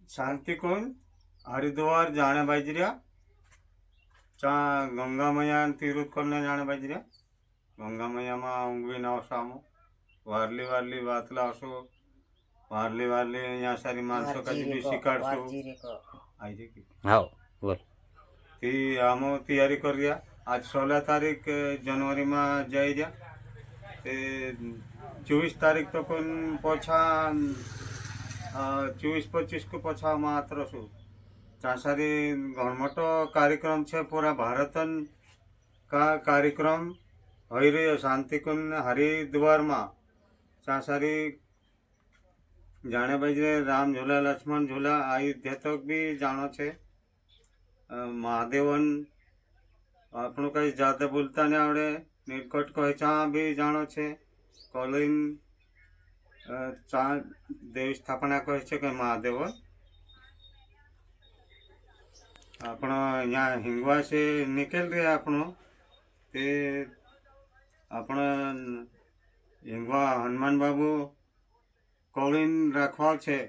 શાંતિકુંજ હરિદ્વાર જાણે બાજર્યા ચા ગંગા મૈયા તીર્થ કરીને જાણે બાજર્યા ગંગા મૈયામાં ઊંઘવીને આવશો આમ વારલી વારલી વાત લાવશો વારલી વારલી અહીંયા સારી માણસો કદી બી શીખાડશો આવી જઈ હા બોલ તે આમ તૈયારી કર્યા આજ 16 તારીખ જાન્યુઆરીમાં જઈ રહ્યા તે 24 તારીખ તો કોઈ પાછા 24-25 को पछा मात्र छू चासारी घणमोटो कार्यक्रम है पूरा भारतन का कार्यक्रम हो रही शांतिकुंज हरिद्वार में चासारी जाने बजे राम झूला लक्ष्मण झूला अयोध्या तक भी जानो छे महादेवन आपणु कई ज्यादा बोलता नहीं आवड़े नीलकंठ कोहेचा भी जानो छे कॉलिंग चा देवी स्थापना कहे छे के महादेव आपण यहाँ हिंगवा से निकल रहे आपण ते आपण हिंगवा हनुमान बाबू कॉलिन रखवाल छे